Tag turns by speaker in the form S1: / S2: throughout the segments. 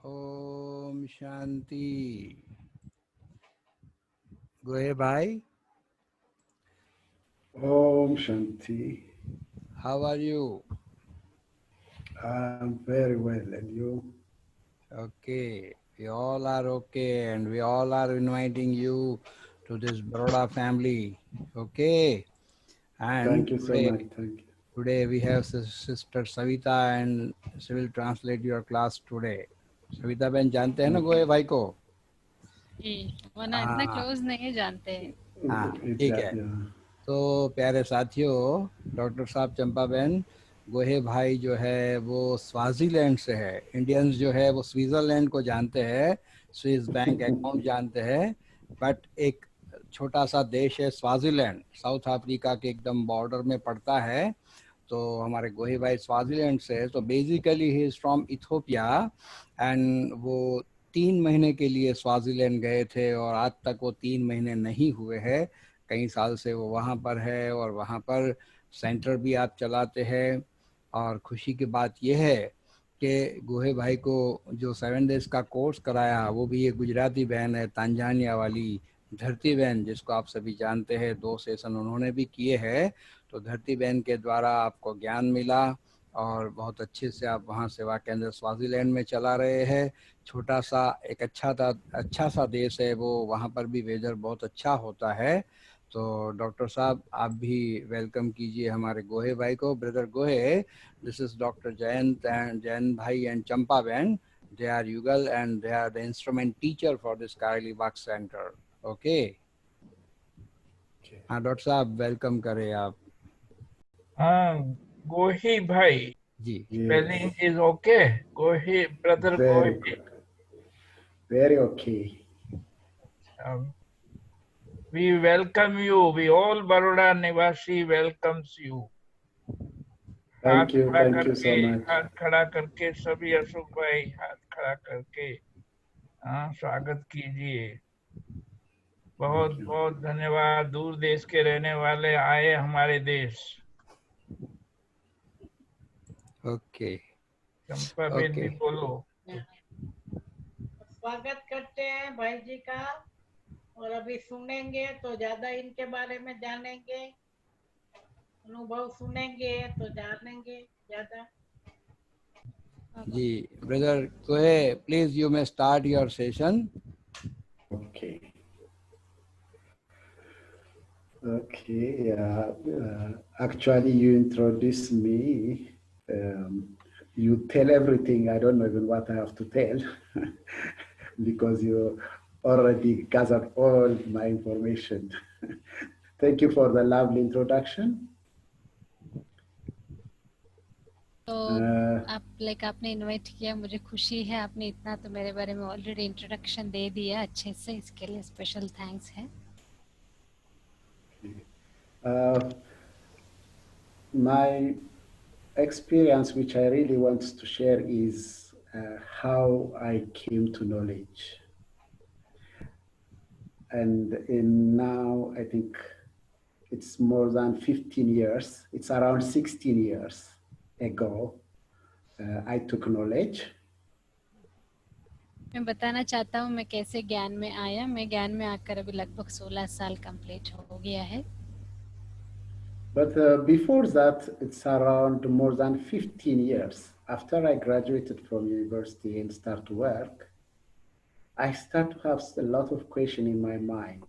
S1: Om Shanti. Gohe bhai,
S2: Om Shanti.
S1: how are you?
S2: I'm very well, and you?
S1: Okay, we all are okay, and we all are inviting you to this Baroda family. Okay, and
S2: Thank you so much. Thank you.
S1: today we have Sister Savita, and she will translate your class today. Savita बहन जानते हैं ना
S2: Okay.
S1: गोहे भाई को?
S3: जी, वरना इतना
S1: हाँ
S3: क्लोज नहीं जानते हैं।
S1: हाँ, ठीक है।
S2: Exactly.
S1: तो प्यारे साथियों, डॉक्टर साहब चंपा बहन, गोहे भाई जो है वो स्वाजीलैंड से है। इंडियंस जो है वो स्विट्जरलैंड को जानते हैं, स्विस बैंक अकाउंट जानते हैं, बट एक छोटा सा देश है स्वाजीलैंड, साउथ अफ्रीका के एकदम बॉर्डर में पड़ता है। तो हमारे गोहे भाई स्वाजीलैंड से है। तो basically he is from Ethiopia, and वो 3 महीने के लिए स्वाजीलैंड गए थे और आज तक वो 3 महीने नहीं हुए हैं। कई साल से वो वहाँ पर है और वहाँ पर सेंटर भी आप चलाते हैं। और खुशी की बात यह है कि गोहे भाई को जो 7 डेज का कोर्स कराया, वो भी एक गुजराती बहन है, तांजानिया वाली धरती बहन, जिसको आप सभी जानते हैं। 2 सेशन उन्होंने भी किए हैं। तो धरती बहन के द्वारा आपको ज्ञान मिला और बहुत अच्छे से आप वहाँ सेवा केंद्र स्वाजीलैंड में चला रहे हैं। छोटा सा एक अच्छा सा देश है वो, वहाँ पर भी वेदर बहुत अच्छा होता है। तो डॉक्टर साहब आप भी वेलकम कीजिए हमारे गोहे भाई को। ब्रदर गोहे, this is doctor Jayant and Jayant भाई एंड चंपा बहन, they are Yugal and they are the instrument teacher for this Kareli Bach Center. Okay. हाँ डॉक्टर साहब वेलकम करें आप।
S4: हाँ, गोही भाई,
S1: जी
S4: spelling is okay. Gohi, brother
S2: Very
S4: Gohi.
S2: good. Very okay.
S4: We welcome you. We all Baroda Nivasi welcomes you. हाथ
S2: Thank you.
S4: खड़ा
S2: Thank you so
S4: करके,
S2: much.
S4: हाथ खड़ा करके सभी अशोक भाई हाथ खड़ा करके स्वागत कीजिए। बहुत
S2: Thank you.
S4: बहुत धन्यवाद। दूर देश के रहने वाले आए हमारे देश।
S1: ओके
S4: चंपा बेन भी बोलो।
S5: स्वागत करते हैं भाई जी का, और अभी सुनेंगे तो ज्यादा इनके बारे में जानेंगे, अनुभव सुनेंगे तो जानेंगे ज्यादा।
S1: जी ब्रदर गोहे, please you may start your session.
S2: Okay. Okay. Actually, you introduced me. You tell everything. I don't know even what I have to tell because you already gathered all my information. Thank you for the lovely introduction.
S3: तो आप आपने invite किया, मुझे खुशी है। आपने इतना तो मेरे बारे में ऑलरेडी इंट्रोडक्शन दे दिया अच्छे से, इसके लिए स्पेशल थैंक्स है।
S2: My experience, which I really want to share, is how I came to knowledge. And now, I think it's more than 15 years. It's around 16 years ago, I took knowledge.
S3: मैं बताना चाहता हूँ मैं कैसे ज्ञान में आया। मैं ज्ञान में आकर अभी लगभग 16 साल कंप्लीट हो गया है।
S2: But before that, it's around more than 15 years. After I graduated from university and start to work, I start to have a lot of questions in my mind.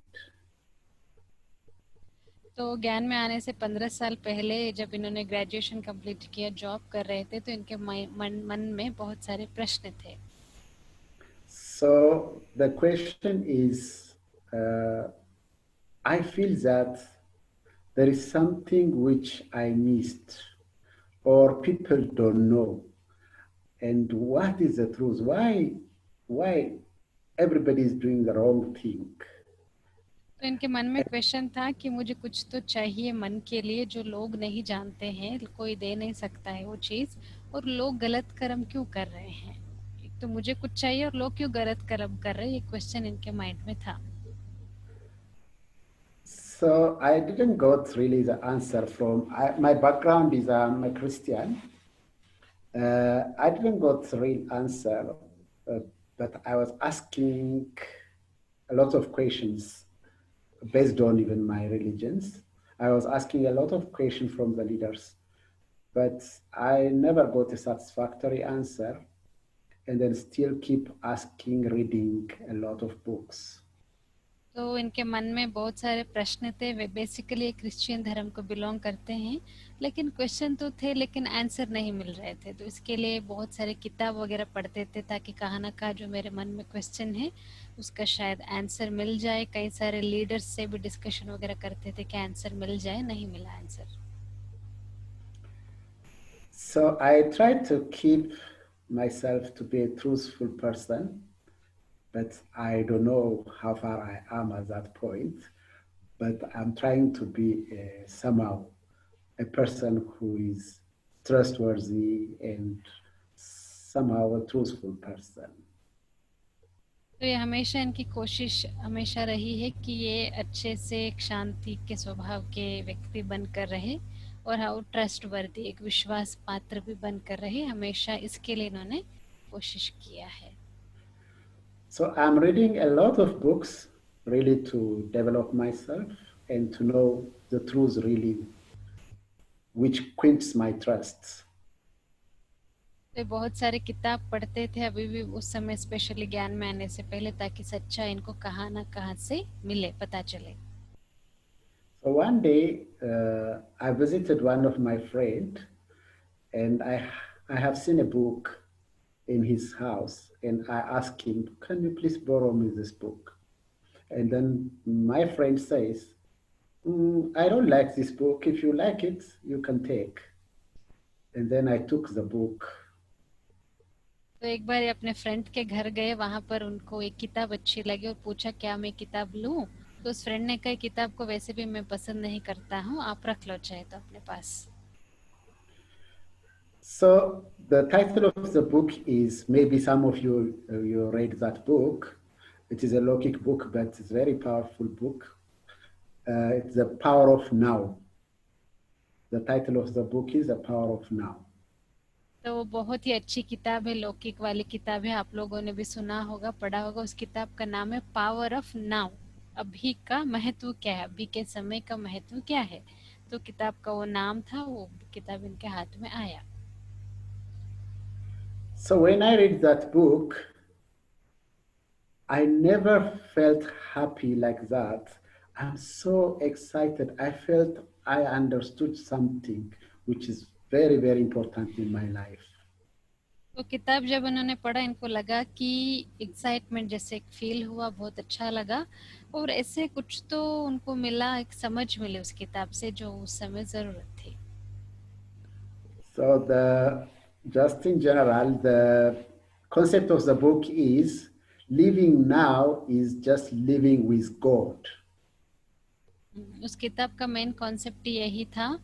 S3: तो ज्ञान में आने से 15 साल पहले जब इन्होंने ग्रेजुएशन कंप्लीट किया, जॉब कर रहे थे, तो इनके मन में बहुत सारे प्रश्न थे।
S2: So the question is, I feel that there is something which I missed or people don't know. And what is the truth? Why everybody is doing the wrong thing?
S3: तो इनके मन में क्वेश्चन था कि मुझे कुछ तो चाहिए मन के लिए जो लोग नहीं जानते हैं, कोई दे नहीं सकता है वो चीज, और लोग गलत कर्म क्यों कर रहे हैं। एक तो मुझे कुछ चाहिए और लोग क्यों गलत कर्म कर रहे हैं, ये क्वेश्चन इनके माइंड में था।
S2: So I didn't got really the answer from, my background is I'm a Christian. I didn't got the real answer but I was asking a lot of questions based on even my religions. I was asking a lot of questions from the leaders, but I never got a satisfactory answer, and then still keep asking, reading a lot of books.
S3: तो इनके मन में बहुत सारे प्रश्न थे। Way basically Christian धर्म को बिलोंग करते हैं, लेकिन क्वेश्चन तो थे लेकिन आंसर नहीं मिल रहे थे। तो इसके लिए बहुत सारे किताब वगैरह पढ़ते थे ताकि कहाँ ना कहाँ जो मेरे मन में क्वेश्चन है उसका शायद आंसर मिल जाए। कई सारे लीडर्स से भी डिस्कशन वगैरह करते थे कि आंसर मिल जाए, नहीं मिला answer.
S2: So I tried to keep myself to be a truthful person, but I don't know how far I am at that point. But I'm trying to be somehow a person who is trustworthy and somehow a truthful person.
S3: तो ये हमेशा इनकी कोशिश हमेशा रही है कि ये अच्छे से एक शांति के स्वभाव के व्यक्ति बनकर रहे और हाउ ट्रस्टवर्दी, एक विश्वास पात्र भी बनकर रहे। हमेशा इसके लिए इन्होंने कोशिश किया है।
S2: So I'm reading a lot of books really to develop myself and to know the truth really, which quenches my trust.
S3: तो बहुत सारे किताब पढ़ते थे अभी भी उस समय, स्पेशली ज्ञान में आने से पहले, ताकि सच्चा इनको कहाँ ना कहाँ से मिले, पता चले।
S2: So one day I visited one of my friend, and I have seen a book in his house, and I asked him, "Can you please borrow me this book?" And then my friend says, "I don't like this book. If you like it, you can take." And then I took the book.
S3: तो एक बार अपने friend के घर गए, वहां पर उनको एक किताब अच्छी लगी और पूछा क्या मैं किताब लूं। तो उस फ्रेंड ने कहा किताब को वैसे भी मैं पसंद नहीं करता हूं, आप रख लो चाहे तो अपने पास।
S2: So the title of the book is, maybe some of you read that book. It is a Lokic book, but it's a very powerful book. It's The Power of Now. The title of the book is The Power of Now.
S3: तो वो बहुत ही अच्छी किताब है, लौकिक वाली किताब है, आप लोगों ने भी सुना होगा, पढ़ा होगा। उस किताब का नाम है पावर ऑफ नाउ, अभी का महत्व क्या है, अभी के समय का महत्व क्या है। तो किताब का वो नाम था, वो किताब इनके हाथ में आया।
S2: So when I read that book, I never felt happy like that. I'm so excited. I felt I understood something which is very, very important in my life.
S3: तो किताब जब उन्होंने पढ़ा, इनको लगा कि एक्साइटमेंट जैसे एक फील हुआ, बहुत अच्छा लगा और ऐसे कुछ तो उनको मिला, एक समझ मिली उस किताब से जो उस समय जरूरत थी।
S2: So just in general, the concept of the book is living now is just living with God.
S3: उस किताब का मेन कॉन्सेप्ट यही था,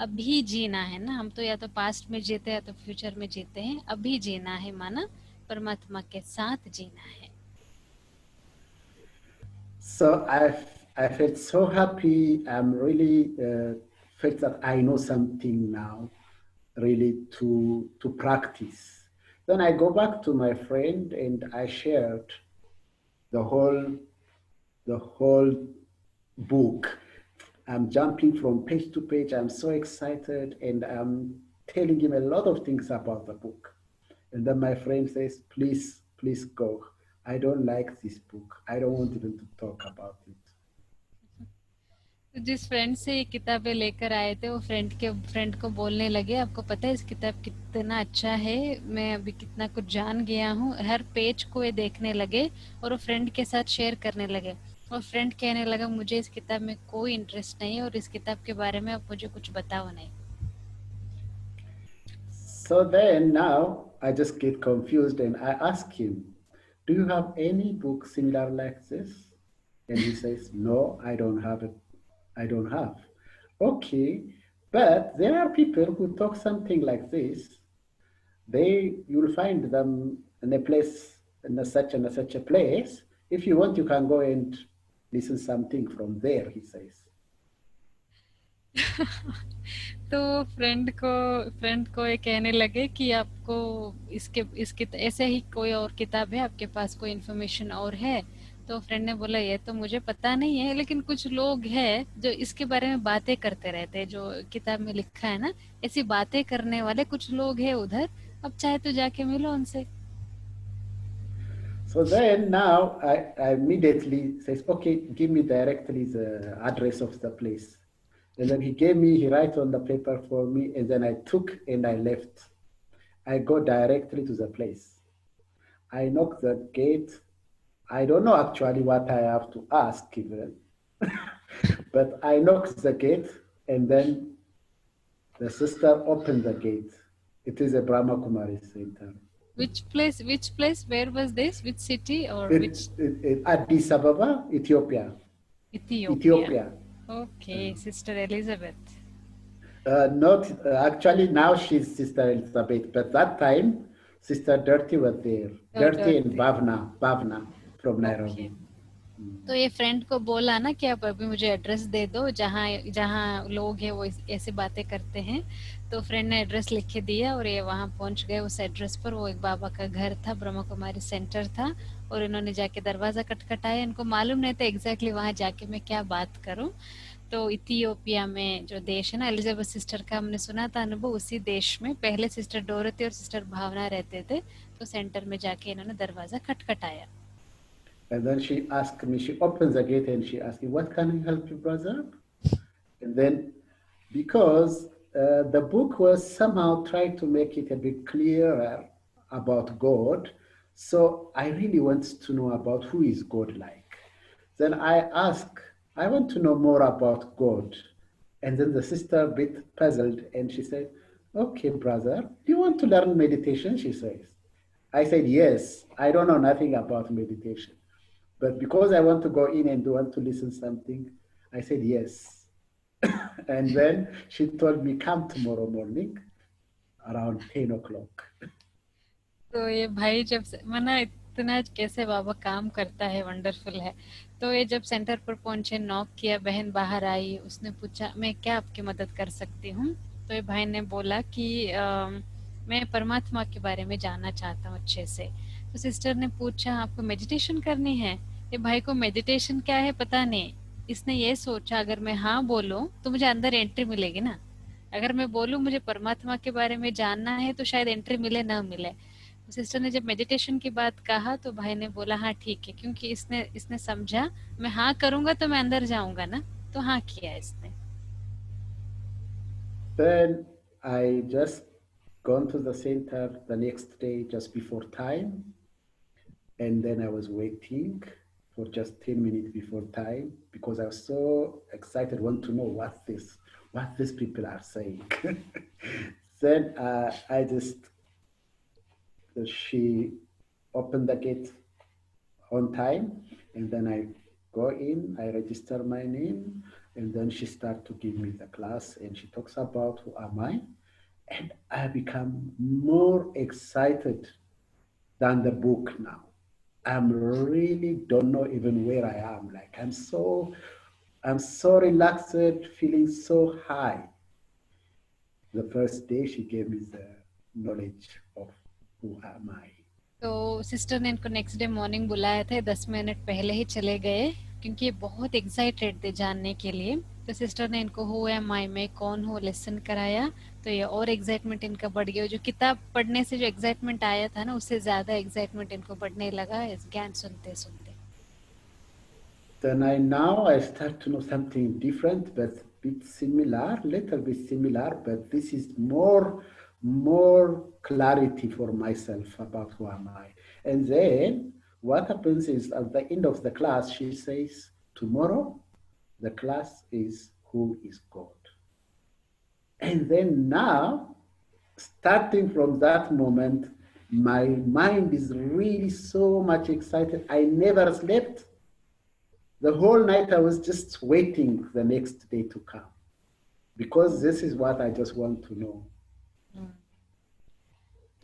S3: अभी जीना है ना, हम तो या तो पास्ट में जीते या तो फ्यूचर में जीते हैं, अभी जीना है माना परमात्मा के साथ जीना है।
S2: So I felt so happy. I'm really felt that I know something now, really to practice. Then I go back to my friend and I shared the whole book. I'm jumping from page to page. I'm so excited, and I'm telling him a lot of things about the book. And then my friend says, "Please, please go. I don't like this book. I don't want even to talk about it."
S3: तो जिस friend से ये किताबें लेकर आए थे, वो friend को बोलने लगे, आपको पता है इस किताब कितना अच्छा है, मैं अभी कितना कुछ जान गया हूँ। हर पेज को ये देखने लगे और वो फ्रेंड के साथ शेयर करने लगे। और फ्रेंड कहने लगा मुझे इस किताब में कोई इंटरेस्ट नहीं है और इस किताब के बारे में आप मुझे कुछ बताओ नहीं।
S2: So then now I just get confused and I ask him, "Do you have any book similar like this?" And he says, "No, I don't have it. I don't have." Okay, but there are people who talk something like this. You'll find them in a place, in such a place. If you want, you can go and listen something from there, he says.
S3: तो friend को ये कहने लगे कि आपको इसके ऐसे ही कोई और किताब है आपके पास, कोई इन्फॉर्मेशन और है? तो फ्रेंड ने बोला ये तो मुझे पता नहीं है, लेकिन कुछ लोग हैं जो इसके बारे में बातें करते रहते हैं, जो किताब में लिखा है ना, ऐसी बातें करने वाले कुछ लोग हैं उधर, अब चाहे तो जाके मिलो उनसे।
S2: So then now I immediately says, okay, give me directly the address of the place. And then he write on the paper for me, and then I took and I left. I go directly to the place. I knock the gate. I don't know actually what I have to ask even, but I knock the gate, and then the sister opened the gate. It is a Brahma Kumari center.
S3: Which place, where was this, which city or which?
S2: Addis Ababa, Ethiopia.
S3: Ethiopia.
S2: Ethiopia.
S3: Okay, Sister Elizabeth.
S2: Not actually now she's Sister Elizabeth, but that time Sister Dirty was there.
S3: Oh,
S2: Dirty and
S3: Dirty.
S2: Bhavna from
S3: Okay.
S2: Nairobi.
S3: तो ये friend को बोला ना कि आप अभी मुझे address दे दो जहाँ जहाँ लोग हैं वो ऐसे बातें करते हैं। तो फ्रेंड ने एड्रेस लिख के दिया और ये वहाँ पहुँच गए उस एड्रेस पर। वो एक बाबा का घर था, ब्रह्म कुमारी सेंटर था, और इन्होंने जाके दरवाजा खटखटाया। इनको मालूम नहीं था एग्जैक्टली वहाँ जाके मैं क्या बात करूँ। तो इथियोपिया में जो देश है ना, एलिजाबेथ सिस्टर का हमने सुना था अनुभव, उसी देश में पहले सिस्टर डोरथी और सिस्टर भावना रहते थे। तो सेंटर में जाके इन्होंने दरवाजा खटखटाया।
S2: And then she asked me, she opens the gate and she asked me, what can I help you, brother? And then because the book was somehow trying to make it a bit clearer about God, so I really want to know about who is God like. Then I ask, I want to know more about God. And then the sister a bit puzzled and she said, okay, brother, do you want to learn meditation? She says. I said, yes, I don't know nothing about meditation. But because I want to go in and want to listen something, I said yes. And then she told me, come tomorrow morning around 10 o'clock.
S3: तो ये भाई जब मना इतना कैसे बाबा काम करता है, वंडरफुल है। तो ये जब सेंटर पर पहुंचे, नॉक किया, बहन बाहर आई, उसने पूछा मैं क्या आपकी मदद कर सकती हूँ। तो ये भाई ने बोला कि मैं परमात्मा के बारे में जानना चाहता हूँ अच्छे से। तो सिस्टर ने पूछा आपको मेडिटेशन करनी है? ये भाई को मेडिटेशन क्या है पता नहीं। इसने ये सोचा अगर मैं हाँ बोलूं तो मुझे अंदर एंट्री मिलेगी ना, अगर मैं बोलूं मुझे परमात्मा के बारे में जानना है तो शायद एंट्री मिले ना मिले। सिस्टर ने जब मेडिटेशन की बात कहा तो भाई ने बोला हाँ ठीक है, क्योंकि इसने समझा मैं हाँ करूंगा तो मैं अंदर जाऊंगा ना, तो हाँ किया इसने।
S2: Then I just gone to the center the next day just before time. And then I was waiting for just 10 minutes before time because I was so excited, want to know what these people are saying. Then she opened the gate on time, and then I go in, I register my name, and then she starts to give me the class, and she talks about who am I, and I become more excited than the book now. I'm really don't know even where I am. Like I'm so relaxed, feeling so high. The first day she gave me the knowledge of who am I.
S3: तो sister ने इनको next day morning बुलाया था, 10 minute पहले ही चले गए क्योंकि ये बहुत एक्साइटेड थे जानने के लिए। तो सिस्टर ने इनको हु एम आई, मैं कौन हूँ, लेसन कराया। तो ये और एक्साइटमेंट इनका बढ़ गया, जो किताब पढ़ने से जो एक्साइटमेंट आया था ना, उससे ज्यादा एक्साइटमेंट इनको बढ़ने लगा इस ज्ञान सुनते सुनते।
S2: Then I start to know something different, but bit similar, little bit similar, but this is more clarity for myself about who am I. And then what happens is at the end of the class, she says, tomorrow the class is who is God. And then now, starting from that moment, my mind is really so much excited. I never slept. The whole night I was just waiting the next day to come because this is what I just want to know.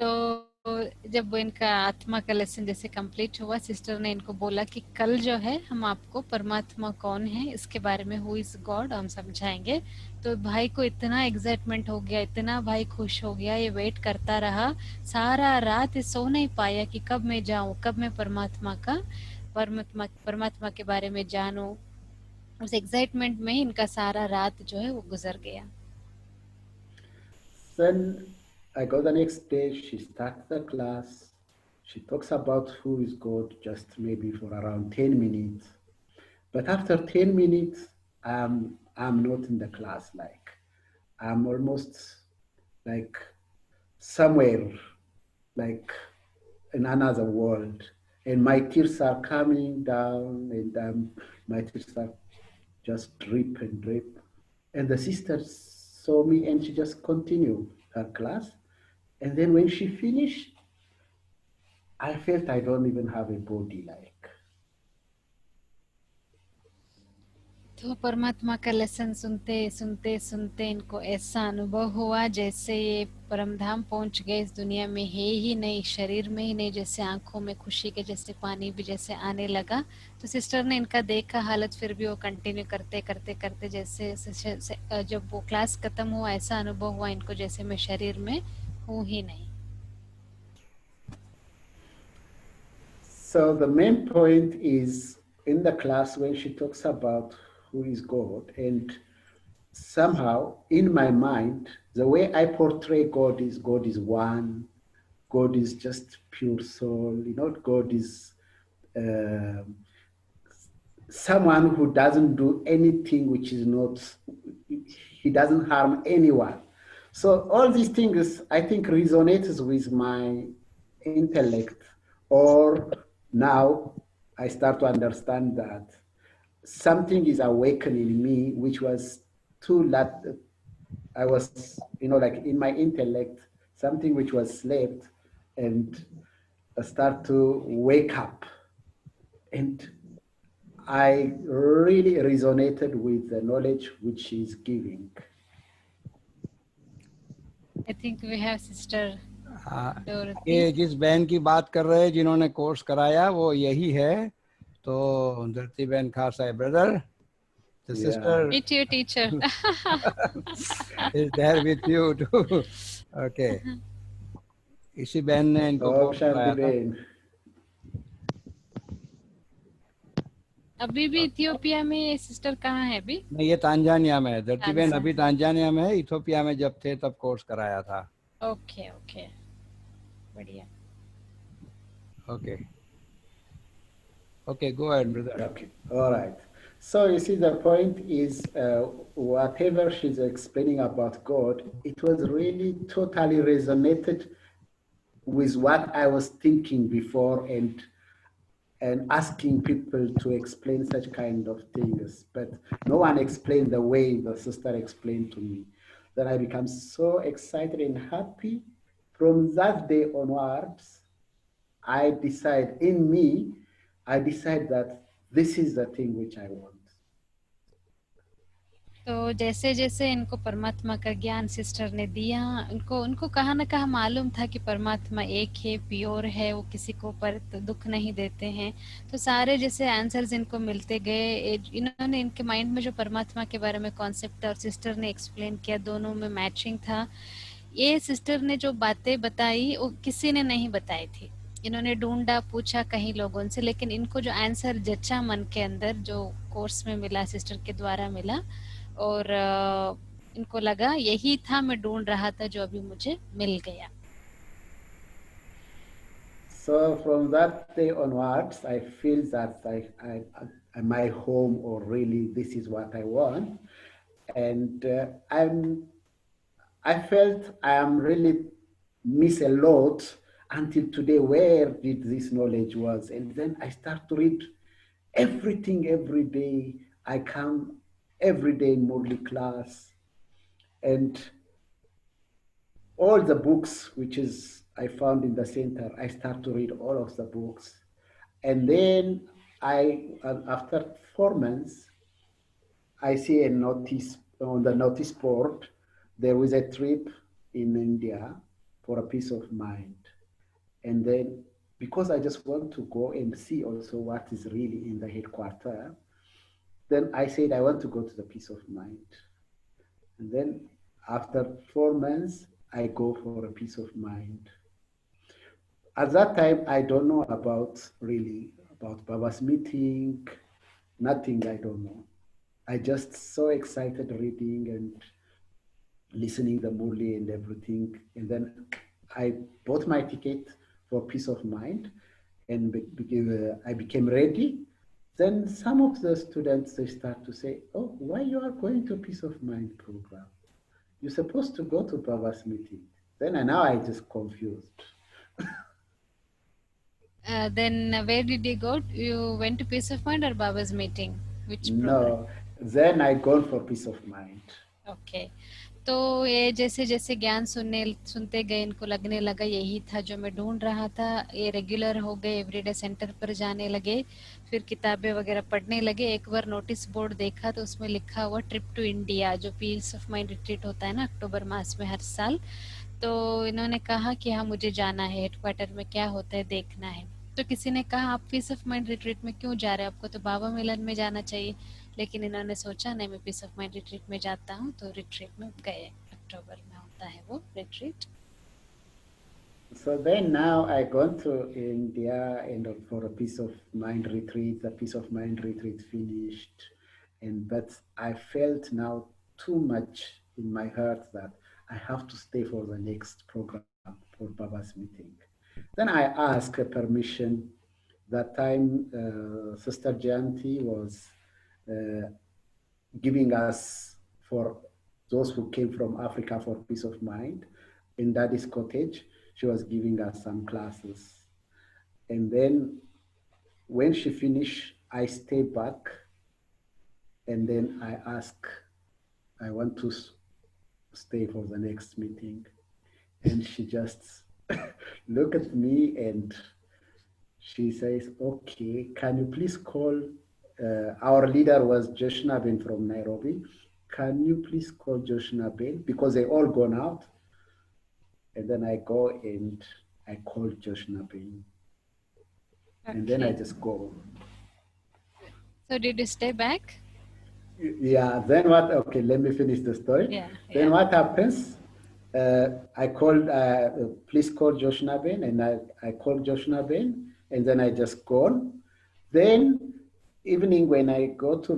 S3: तो तो जब वो इनका आत्मा का lesson जैसे complete हुआ, sister ने इनको बोला कि कल जो है हम आपको परमात्मा कौन है इसके बारे में, हु इज गॉड, हम समझाएंगे। तो भाई को इतना एक्साइटमेंट हो गया, इतना भाई खुश हो गया, ये वेट करता रहा सारा रात, ये सो नहीं पाया कि कब मैं जाऊं, कब मैं परमात्मा के बारे में जानूं। उस एक्साइटमेंट में इनका सारा रात जो है वो गुजर गया।
S2: Then I go the next day, she starts the class. She talks about who is God just maybe for around 10 minutes. But after 10 minutes, I'm not in the class. Like, I'm almost like somewhere, like in another world. And my tears are coming down, and my tears are just drip and drip. And the sister saw me, and she just continued her class. And then when she finished, I felt I don't even have a body. Like,
S3: तो परमात्मा का lesson सुनते सुनते सुनते इनको ऐसा अनुभव हुआ जैसे ये परमधाम पहुंच गए, इस दुनिया में है ही नहीं, शरीर में ही नहीं, जैसे आंखों में खुशी के जैसे पानी भी जैसे आने लगा। तो सिस्टर ने इनका देखा हालत, फिर भी वो कंटिन्यू करते करते करते जैसे जब वो क्लास खत्म हुआ, ऐसा अनुभव हुआ इनको जैसे मैं शरीर में हूँ ही नहीं।
S2: so the main point is in the class when she talks about who is God, and somehow in my mind, the way I portray God is one, God is just pure soul, God is um someone who doesn't do anything which is not, he doesn't harm anyone. So all these things, I think, resonates with my intellect. Or now I start to understand that something is awakening in me, which was too late. I was, like in my intellect, something which was slept, and I start to wake up. And I really resonated with the knowledge which she is giving.
S3: I think we have sister
S1: हाँ,
S3: Dorothy.
S1: ये जिस बहन की बात कर रहे हैं जिन्होंने कोर्स कराया वो यही है। तो धरती बहन खास है, brother, the
S2: Yeah.
S1: sister
S3: Meet your teacher.
S1: is there with you too. Okay, इसी बहन ने इनको
S2: Oh,
S1: कोर्स कराया
S2: Shanti
S1: था।
S2: Ben.
S3: अभी भी इथियोपिया में ये सिस्टर कहाँ है अभी?
S1: नहीं, ये तांजानिया में है। धरती बहन अभी
S3: तांजानिया।
S1: तांजानिया में है, इथियोपिया में जब थे तब कोर्स कराया था।
S3: ओके ओके, बढ़िया।
S1: Okay okay, go ahead brother.
S2: Okay, all right. So you see, the point is, whatever she's explaining about God, it was really totally resonated with what I was thinking before, and asking people to explain such kind of things, but no one explained the way the sister explained to me. Then I become so excited and happy. From that day onwards, I decide that this is the thing which I want.
S3: तो जैसे जैसे इनको परमात्मा का ज्ञान sister ने दिया, उनको कहाँ ना कहाँ मालूम था कि परमात्मा एक है, प्योर है, वो किसी को पर दुख नहीं देते हैं। तो सारे जैसे आंसर्स इनको मिलते गए। इन्होंने इनके माइंड में जो परमात्मा के बारे में कॉन्सेप्ट और सिस्टर ने एक्सप्लेन किया, दोनों में मैचिंग था। ये सिस्टर ने जो बातें बताई वो किसी ने नहीं बताई थी। इन्होंने ढूंढा, पूछा कहीं लोगों से, लेकिन इनको जो आंसर जचा मन के अंदर, जो कोर्स में मिला, सिस्टर के द्वारा मिला, और इनको लगा यही था मैं ढूंढ रहा था, जो अभी मुझे मिल गया।
S2: So from that day onwards, I feel that my home, or really this is what I want, and I felt I am really miss a lot until today. Where did this knowledge was? And then I start to read everything every day. I come every day in Morley class, and all the books which is I found in the center, I start to read all of the books. And then after 4 months, I see a notice on the notice board. There was a trip in India for a peace of mind. And then because I just want to go and see also what is really in the headquarters, then I said I want to go to the peace of mind. And then after 4 months, I go for a peace of mind. At that time, I don't know about really about Baba's meeting, nothing I don't know. I just so excited reading and listening the movie and everything. And then I bought my ticket for peace of mind and I became ready. Then some of the students, they start to say, oh, why you are going to peace of mind program? You're supposed to go to Baba's meeting. Then and now I just confused.
S3: Then where did you go? You went to Peace of Mind or Baba's meeting? Which program?
S2: No, then I gone for peace of mind.
S3: Okay तो ये जैसे जैसे ज्ञान सुनते गए इनको लगने लगा यही था जो मैं ढूंढ रहा था। ये रेगुलर हो गए, एवरीडे सेंटर पर जाने लगे, फिर किताबें वगैरह पढ़ने लगे। एक बार नोटिस बोर्ड देखा तो उसमें लिखा हुआ ट्रिप टू इंडिया, जो पीस ऑफ माइंड रिट्रीट होता है ना अक्टूबर मास में हर साल। तो इन्होंने कहा कि हाँ मुझे जाना है, हेडक्वार्टर में क्या होता है देखना है। तो किसी ने कहा आप पीस ऑफ माइंड रिट्रीट में क्यों जा रहे हो, आपको तो बाबा मिलन में जाना चाहिए। लेकिन इन्होंने सोचा नहीं मैं पीस ऑफ माइंड रिट्रीट में जाता हूँ, तो रिट्रीट में गए। अक्टूबर में होता है वो retreat.
S2: So then now I gone to India and for a peace of mind retreat. The peace of mind retreat finished, and but I felt now too much in my heart that I have to stay for the next program for Baba's meeting. Then I asked permission. That time, Sister Janti was uh, giving us for those who came from Africa for peace of mind in Daddy's cottage. She was giving us some classes. And then when she finished, I stayed back and then I asked, I want to stay for the next meeting. And she just looked at me and she says, okay, can you please call, our leader was Josh Nabin from Nairobi. Can you please call Josh Nabin? Because they all gone out. And then I go and I call Josh Nabin. And then I just go.
S3: So did you stay back?
S2: Yeah, then what? Okay, let me finish the story.
S3: Yeah,
S2: Then
S3: yeah.
S2: what happens? I called, please call Josh Naben, and I called Josh Naben, and then I just call. Then evening when I go to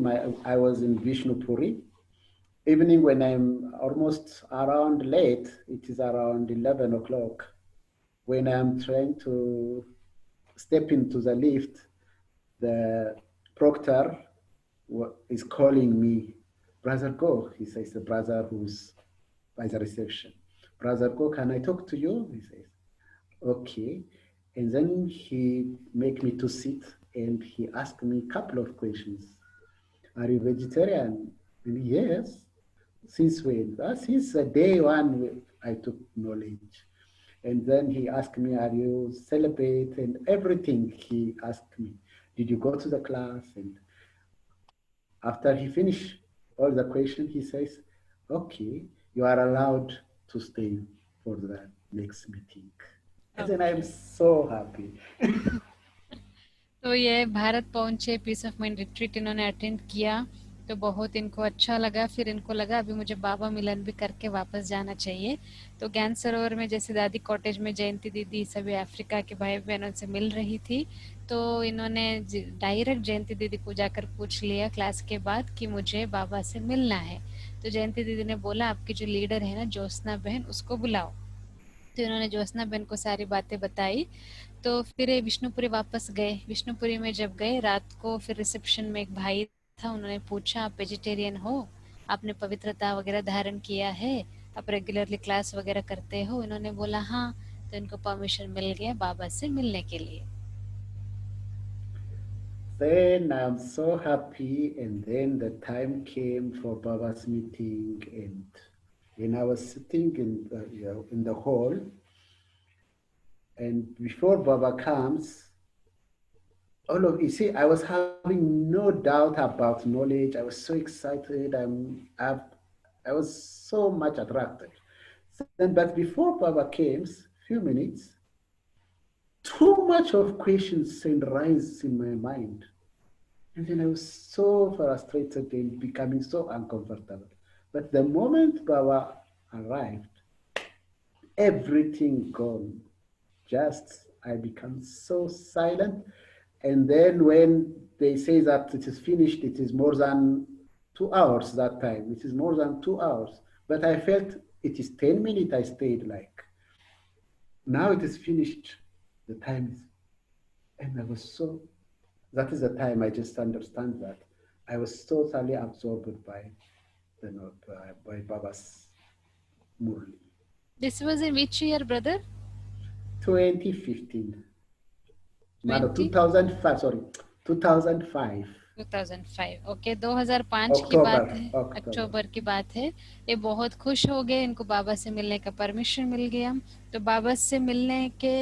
S2: I was in Vishnupuri. Evening when I'm almost around late, it is around 11 o'clock, when I'm trying to step into the lift, the proctor is calling me, Brother Go. He says, the brother who's by the reception. Brother Go, can I talk to you? He says, okay. And then he make me to sit and he asked me a couple of questions. Are you vegetarian? And yes. Since when? Since day one, I took knowledge. And then he asked me, are you celebrate? And everything he asked me. Did you go to the class? And after he finished all the question, he says, okay, you are allowed to stay for the next meeting. And then I'm so happy.
S3: तो ये भारत पहुंचे, piece of mind retreat इन्होंने attend किया, तो बहुत इनको अच्छा लगा। फिर इनको लगा अभी मुझे बाबा मिलन भी करके वापस जाना चाहिए। तो ज्ञान सरोवर में जैसे दादी कॉटेज में जयंती दीदी सभी अफ्रीका के भाई बहनों से मिल रही थी, तो इन्होंने डायरेक्ट जयंती दीदी को जाकर पूछ लिया क्लास के बाद कि मुझे बाबा से मिलना है। तो जयंती दीदी ने बोला आपकी जो लीडर है ना ज्योत्सना बहन, उसको बुलाओ। तो इन्होंने ज्योत्सना बहन को सारी बातें बताई। तो फिर ये विष्णुपुरी वापस गए। विष्णुपुरी में जब गए रात को, फिर रिसेप्शन में एक भाई था, उन्होंने पूछा आप वेजिटेरियन हो, आपने पवित्रता वगैरह धारण किया है, आप रेगुलरली क्लास वगैरह करते हो? इन्होंने बोला हाँ। तो इनको परमिशन मिल गया बाबा से मिलने के लिए।
S2: Then I'm so happy, and then the time came for Baba's meeting, and I was sitting in the hall, and before Baba comes, all of you see, I was having no doubt about knowledge. I was so excited. I was so much attracted. Then, but before Baba came, few minutes, too much of questions and rise in my mind. And then I was so frustrated and becoming so uncomfortable. But the moment Baba arrived, everything gone. Just I become so silent. And then when they say that it is finished, it is more than 2 hours that time. It is more than 2 hours. But I felt it is 10 minutes I stayed like. Now it is finished. The time is, and I was so, that is the time I just understand that I was totally absorbed by, by Baba's Murli.
S3: This was in which year, brother?
S2: 2015. No,
S3: 20
S2: 2005, sorry, 2005.
S3: 2005 okay 2005 की
S2: अक्टूबर
S3: बात है,
S2: अक्टूबर
S3: अक्टूबर की बात है। ये बहुत खुश हो गए, इनको बाबा से मिलने का परमिशन मिल गया। तो बाबा से मिलने के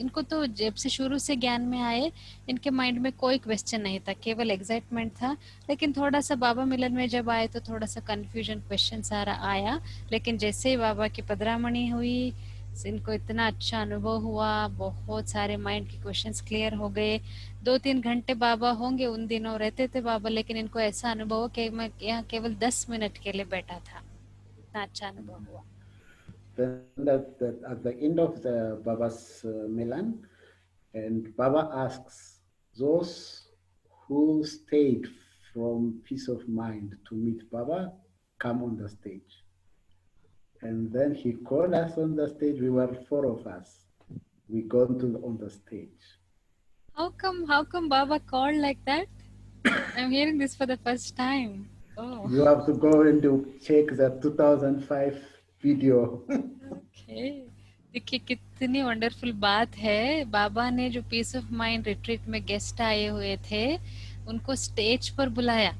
S3: इनको तो जब से शुरू से ज्ञान में आए, इनके माइंड में कोई क्वेश्चन नहीं था, केवल एक्साइटमेंट था। लेकिन थोड़ा सा बाबा मिलन में जब आए तो थोड़ा सा कंफ्यूजन क्वेश्चन सारा आया। लेकिन जैसे ही बाबा की पधरामणी हुई, इनको इतना अच्छा अनुभव हुआ, बहुत सारे माइंड के क्वेश्चंस क्लियर हो गए। 2-3 घंटे बाबा होंगे, उन दिनों रहते थे बाबा, लेकिन इनको ऐसा अनुभव हो कि मैं यहाँ केवल 10 मिनट के लिए बैठा था। इतना अच्छा अनुभव हुआ।
S2: Then at the end of the Baba's Milan, and Baba asks those who stayed from peace of mind to meet Baba, come on the stage. And then he called us on the stage. We were four of us. We gone to on the stage.
S3: How come Baba called like that? I'm hearing this for the first time. Oh,
S2: You have to go and check the 2005 video.
S3: okay. देखिए कितनी wonderful बात है। बाबा ने जो piece of mind retreat में guest आए हुए थे, उनको स्टेज पर बुलाया।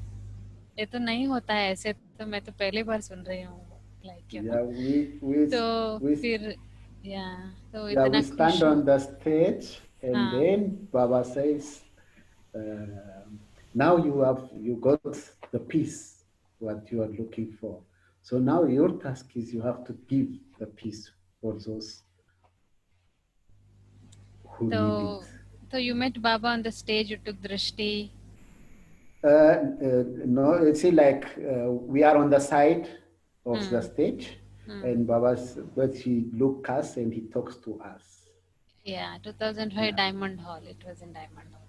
S3: ये तो नहीं होता है ऐसे, तो मैं तो पहली बार सुन रही हूँ, लाइक यू नो।
S2: Yeah,
S3: तो
S2: we
S3: फिर या तो
S2: yeah,
S3: इतना
S2: we
S3: खुश
S2: stand
S3: हो।
S2: on the stage, and
S3: हाँ,
S2: then Baba says, "Now you got the peace what you are looking for. So now your task is you have to give the peace for those who
S3: तो
S2: need it."
S3: you met Baba on the stage, you took drishti.
S2: No, you see, like we are on the side of the stage, and but he looks us and he talks to us.
S3: Yeah, 2005
S2: Yeah.
S3: Diamond Hall, it was in Diamond Hall.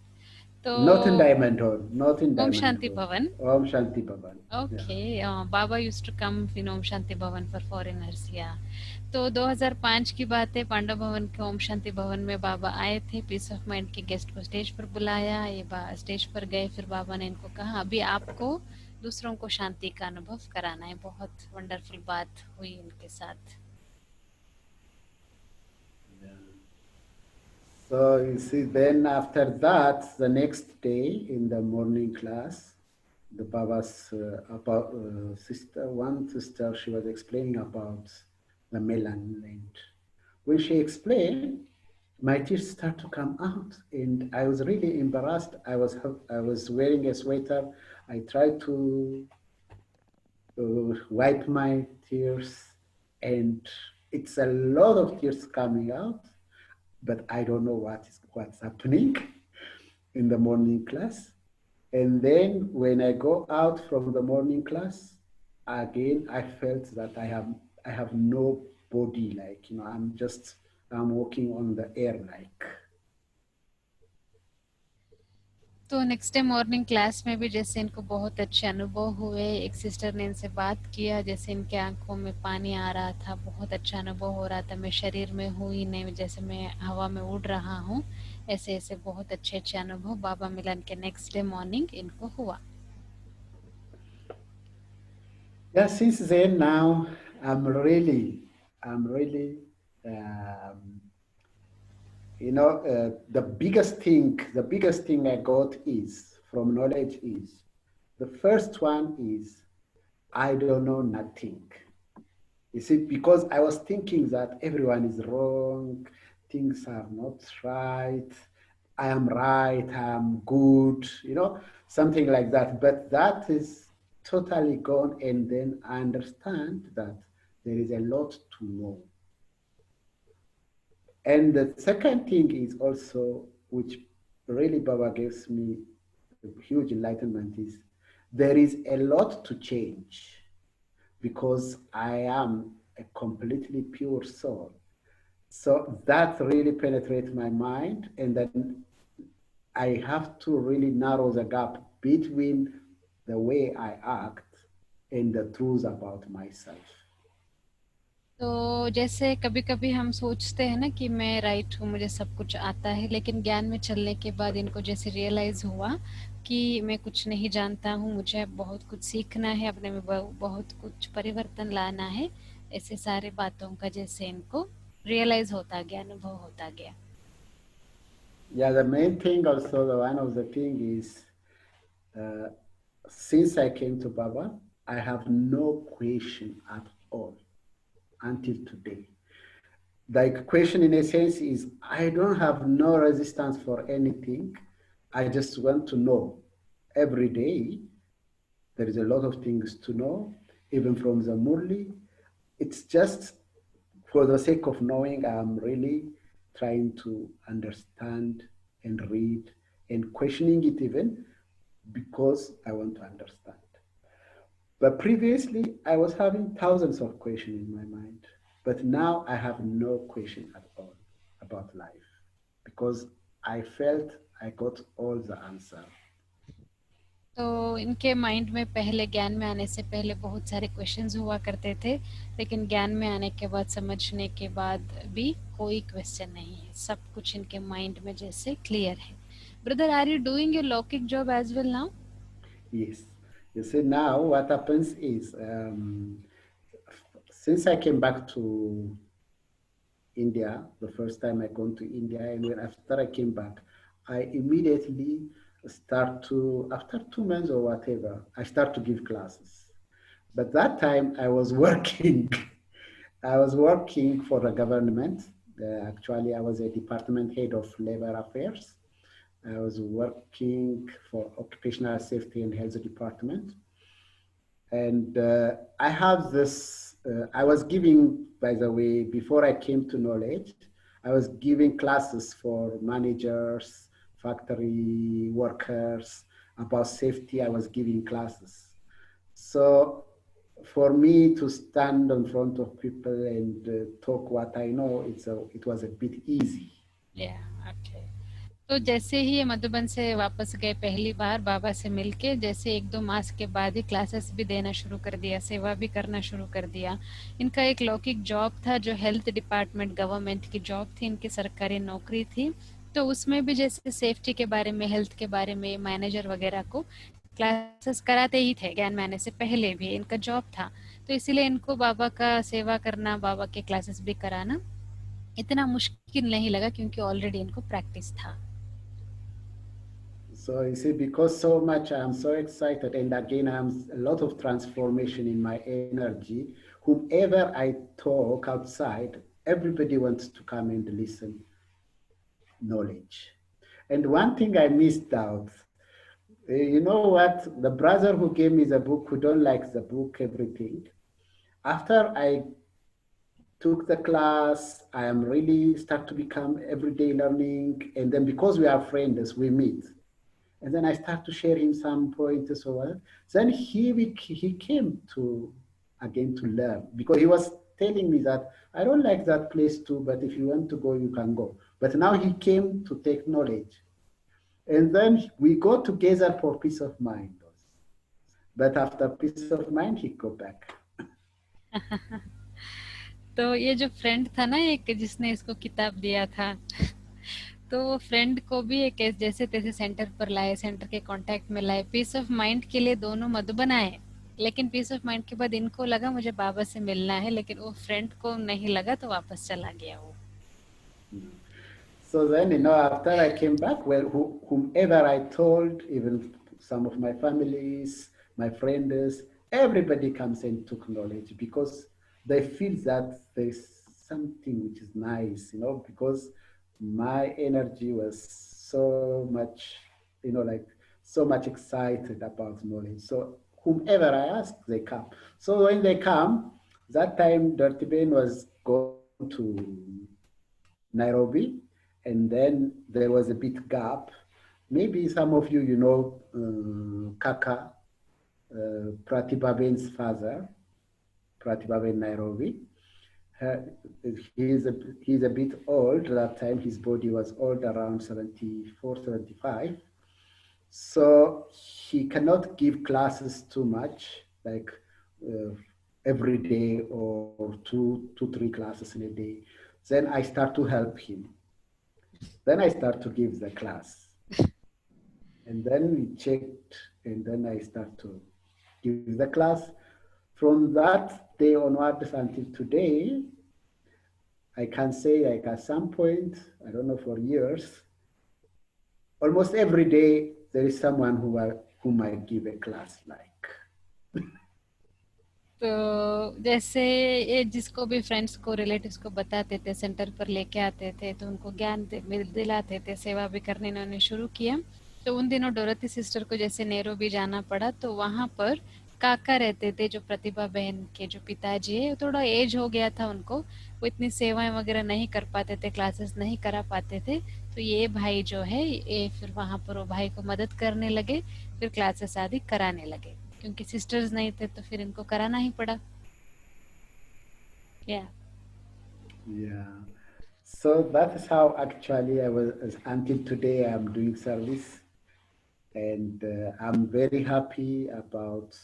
S3: तो
S2: Not in Diamond Hall, not in
S3: Om
S2: Diamond
S3: Shanti
S2: Hall.
S3: Bhavan.
S2: Om Shanti Bhavan.
S3: Okay, Baba used to come in Om Shanti Bhavan for foreigners. Yeah. तो 2005 की बात है, पांडव भवन के ओम शांति भवन में बाबा आए थे। पीस ऑफ माइंड के गेस्ट को स्टेज पर बुलाया, ये स्टेज पर गए। फिर बाबा ने इनको कहा, अभी आपको दूसरों को शांति का अनुभव कराना है। बहुत वंडरफुल बात हुई इनके साथ।
S2: So you see, then after that, the next day in the morning class, the Baba's about one sister, she was explaining about the melon land. When she explained, my tears start to come out, and I was really embarrassed. I was wearing a sweater. I tried to wipe my tears, and it's a lot of tears coming out, but I don't know what's happening in the morning class. And then when I go out from the morning class, again I felt that I have no body, like I'm walking on the air like.
S3: तो next day morning class में भी जैसे इनको बहुत अच्छे अनुभव हुए। एक सिस्टर ने इनसे बात किया, जैसे इनके आंखों में पानी आ रहा था, बहुत अच्छा अनुभव हो रहा था। मैं शरीर में हूँ ही नहीं, जैसे मैं हवा में उड़ रहा हूँ। ऐसे ऐसे बहुत अच्छे अच्छे अनुभव बाबा मिलन के नेक्स्ट डे मॉर्निंग इनको हुआ।
S2: Yeah, since then now I'm really the biggest thing I got is from knowledge is the first one is I don't know nothing. You see, because I was thinking that everyone is wrong, things are not right, I am right, I am good, something like that. But that is totally gone, and then I understand that there is a lot to know. And the second thing is also, which really Baba gives me a huge enlightenment, is there is a lot to change because I am a completely pure soul. So that really penetrates my mind, and then I have to really narrow the gap between the way I act and the truth about myself.
S3: तो जैसे कभी-कभी हम सोचते हैं ना कि मैं right हूँ, मुझे सब कुछ आता है, लेकिन ज्ञान में चलने के बाद इनको जैसे रियलाइज़ हुआ कि मैं कुछ नहीं जानता हूँ, मुझे बहुत कुछ सीखना है, अपने में बहुत कुछ परिवर्तन लाना है, ऐसे सारे बातों का जैसे इनको रियलाइज़ होता गया, अनुभव होता गया।
S2: Yeah, the main thing also, one of the thing is, uh, since I came to Baba, I have no question at all until today. The question in a sense is, I don't have no resistance for anything. I just want to know every day. There is a lot of things to know, even from the Murli. It's just for the sake of knowing, I'm really trying to understand and read and questioning it even because I want to understand. But previously, I was having thousands of questions in my mind. But now I have no question at all about life because I felt I got all the answer.
S3: तो इनके mind में पहले ज्ञान में आने से पहले बहुत सारे क्वेश्चंस हुआ करते थे, लेकिन ज्ञान में आने के बाद समझने के बाद भी कोई क्वेश्चन नहीं है, सब कुछ इनके माइंड में जैसे क्लियर है। Brother, are you doing your लौकिक job as well now?
S2: Yes. You see, now what happens is, since I came back to India, the first time I gone to India, and when after I came back, I immediately start to, after 2 months or whatever, I start to give classes. But that time I was working. I was working for the government. Actually, I was a department head of labor affairs. I was working for occupational safety and health department. And I have this, I was giving, by the way, before I came to knowledge, I was giving classes for managers, factory workers, about safety. I was giving classes. So for me to stand in front of people and talk what I know, it was a bit easy.
S3: Yeah, okay. तो जैसे ही ये मधुबन से वापस गए पहली बार बाबा से मिलके, जैसे 1-2 मास के बाद ही क्लासेस भी देना शुरू कर दिया, सेवा भी करना शुरू कर दिया। इनका एक लौकिक जॉब था जो हेल्थ डिपार्टमेंट गवर्नमेंट की जॉब थी, इनकी सरकारी नौकरी थी, तो उसमें भी जैसे सेफ्टी के बारे में, हेल्थ के बारे में मैनेजर वगैरह को क्लासेस कराते ही थे, ज्ञान में आने से पहले भी इनका जॉब था। तो इसलिए इनको बाबा का सेवा करना, बाबा के क्लासेस भी कराना इतना मुश्किल नहीं लगा क्योंकि ऑलरेडी इनको प्रैक्टिस था।
S2: So you see, because so much I'm so excited, and again I'm a lot of transformation in my energy. Whomever I talk outside, everybody wants to come and listen knowledge. And one thing I missed out, you know what? The brother who gave me the book, who don't like the book, everything. After I took the class, I am really start to become everyday learning, and then because we are friends, we meet. And then I start to share him some pointers or what. Then he came to again to learn because he was telling me that I don't like that place too, but if you want to go, you can go. But now he came to take knowledge. And then we go together for peace of mind. But after peace of mind, he go back.
S3: तो ये जो friend था ना एक जिसने इसको किताब दिया था, तो वो फ्रेंड को भी एक जैसे तैसे सेंटर पर लाए, सेंटर के कांटेक्ट में लाए, पीस ऑफ माइंड के लिए दोनों मधुबन आए, लेकिन पीस ऑफ माइंड के बाद इनको लगा मुझे बाबा से मिलना है, लेकिन वो फ्रेंड को नहीं लगा तो वापस चला गया वो।
S2: So then, after I came back, well, whomever I told, even some of my families, my friends, everybody comes and took knowledge because they feel that there's something which is nice, because my energy was so much, like so much excited about knowledge. So whomever I ask, they come. So when they come, that time Dirty Ben was going to Nairobi, and then there was a bit gap. Maybe some of you, know Kaka, Pratibha Ben's father, Pratibha Ben Nairobi. He's a bit old. That time his body was old, around 74, 75. So he cannot give classes too much, like every day or two, 3 classes in a day. Then I start to help him. Then I start to give the class. And then we checked, and then I start to give the class. From that day onwards until today, I can say, like, at some point, I don't know, for years, almost every day there is someone who might give a class, like.
S3: तो जैसे ये जिसको भी friends को relatives को बताते थे, centre पर लेके आते थे, तो उनको ज्ञान दिलाते थे, सेवा भी करने इन्होंने शुरू किया। तो उन दिनों डोरथी सिस्टर को जैसे नैरोबी जाना पड़ा, तो वहाँ पर काका रहते थे, जो प्रतिभा बहन के जो पिताजी है, थोड़ा एज हो गया था उनको, वो इतनी सेवाएं वगैरह नहीं कर पाते थे, क्लासेस नहीं करा पाते थे। तो ये भाई जो है, ये फिर वहाँ पर वो भाई को मदद करने लगे, फिर क्लासेस आदि कराने लगे, क्योंकि सिस्टर्स नहीं थे तो फिर इनको कराना ही पड़ा।
S2: Yeah. So that is how actually I was, until today I'm doing service, and I'm very happy about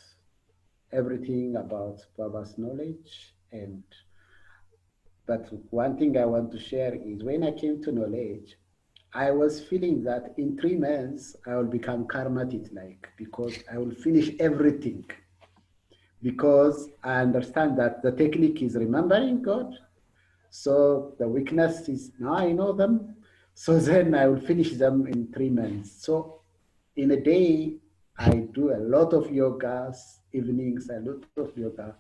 S2: everything about Baba's knowledge. But one thing I want to share is, when I came to knowledge, I was feeling that in 3 months I will become karmatit, like, because I will finish everything. Because I understand that the technique is remembering God. So the weakness is, now I know them. So then I will finish them in 3 months. So in a day, I do a lot of yogas, evenings, a lot of yoga,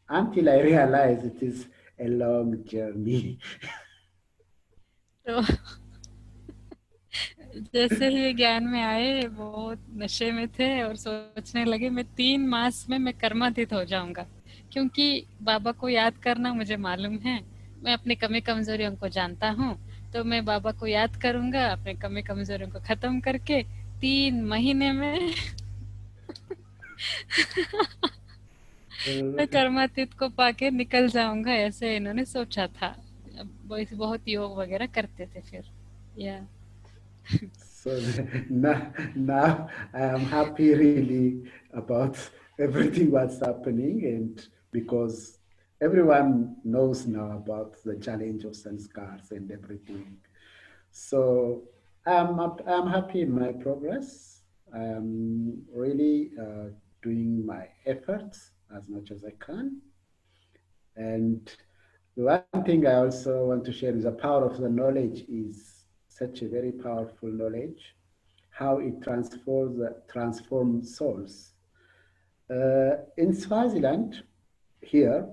S2: until I realize it is a long journey.
S3: तो जैसे ही ये ज्ञान में आए, बहुत नशे में थे और सोचने लगे मैं 3 मास में मैं कर्मातीत हो जाऊंगा, क्योंकि बाबा को याद करना मुझे मालूम है, मैं अपनी कमी कमजोरियों को जानता हूँ, तो मैं बाबा को याद करूंगा, अपने कमी कमजोरियों को खत्म करके 3 महीने में मैं कर्मातीत को पाके निकल जाऊंगा, ऐसे इन्होंने सोचा था। बहुत योग वगैरह करते थे फिर।
S2: So now I am happy really about everything what's happening, and because everyone knows now about the challenge of sanskars and everything. So I'm happy in my progress. I'm really doing my efforts as much as I can. And the one thing I also want to share is the power of the knowledge is such a very powerful knowledge, how it transforms souls. In Swaziland, here,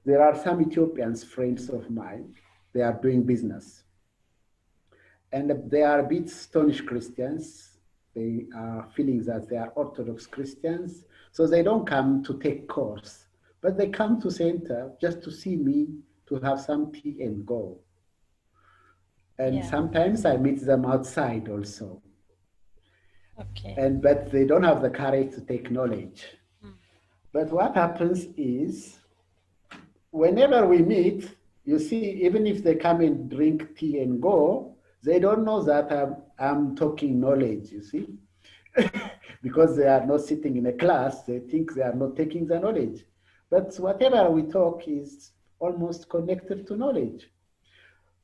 S2: there are some Ethiopians, friends of mine. They are doing business. And they are a bit Stonish Christians. They are feeling that they are Orthodox Christians. So they don't come to take course, but they come to center just to see me, to have some tea and go. And sometimes I meet them outside also. But they don't have the courage to take knowledge. But what happens is, whenever we meet, you see, even if they come and drink tea and go, they don't know that I'm talking knowledge, you see. Because they are not sitting in a class, they think they are not taking the knowledge. But whatever we talk is almost connected to knowledge.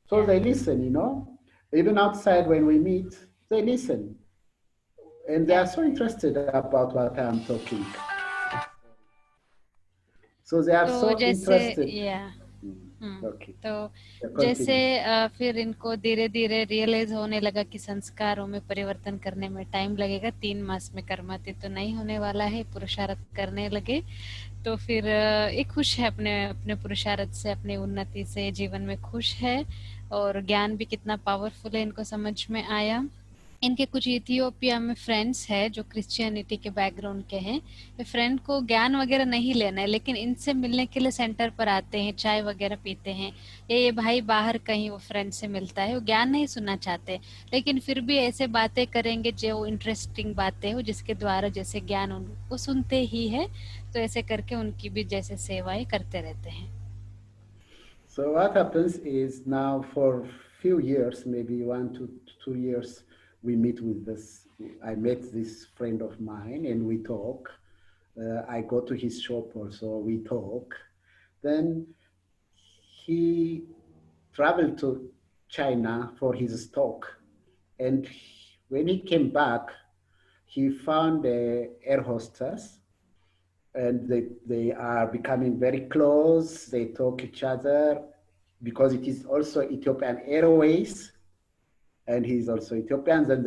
S2: So they listen, you know. Even outside when we meet, they listen. And they are so interested about what I'm talking. So they are so interested.
S3: Okay. तो जैसे फिर इनको धीरे धीरे realise होने लगा कि संस्कारों में परिवर्तन करने में टाइम लगेगा, 3 मास में कर्मातीत तो नहीं होने वाला है, पुरुषार्थ करने लगे। तो फिर एक खुश है अपने अपने पुरुषार्थ से, अपनी उन्नति से, जीवन में खुश है, और ज्ञान भी कितना पावरफुल है इनको समझ में आया। इनके कुछ इथियोपिया में फ्रेंड्स है जो क्रिश्चियनिटी के बैकग्राउंड के हैं। फ्रेंड को ज्ञान वगैरह नहीं लेना है, लेकिन इनसे मिलने के लिए सेंटर पर आते हैं, चाय वगैरह पीते हैं। ये भाई बाहर कहीं वो फ्रेंड से मिलता है, वो ज्ञान नहीं सुनना चाहते, लेकिन फिर भी ऐसे बातें करेंगे जो इंटरेस्टिंग बातें हो, जिसके द्वारा जैसे ज्ञान उनको सुनते ही है, तो ऐसे करके उनकी भी जैसे सेवाएं करते रहते हैं।
S2: So what happens is now for few years, maybe 1 to 2 years, we meet with this. I met this friend of mine and we talk. I go to his shop also. We talk. Then he traveled to China for his stock, and when he came back, he found a air hostess and they are becoming very close. They talk each other because it is also Ethiopian Airways, and he's also Ethiopian. Then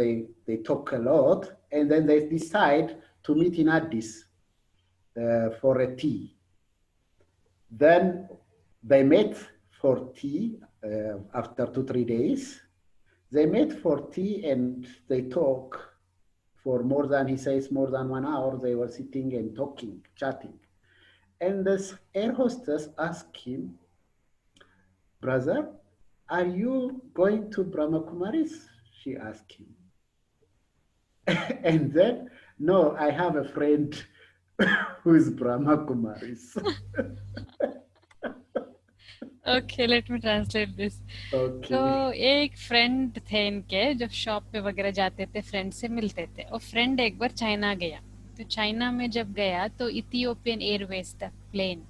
S2: they talk a lot, and then they decide to meet in Addis for a tea. Then they met for tea after 2 3 days. They met for tea and they talk for more than, he says, more than 1 hour. They were sitting and talking, chatting. And this air hostess asked him, "Brother, are you going to Brahma Kumaris?" She asked him. And then, "No, I have a friend who is Brahma Kumaris."
S3: Okay, let me translate this. तो
S2: Okay.
S3: एक friend थे इनके, जब shop पे वगैरह जाते थे friend से मिलते थे, और फ्रेंड एक बार चाइना गया। तो चाइना में जब गया तो इथियोपियन एयरवेज था प्लेन,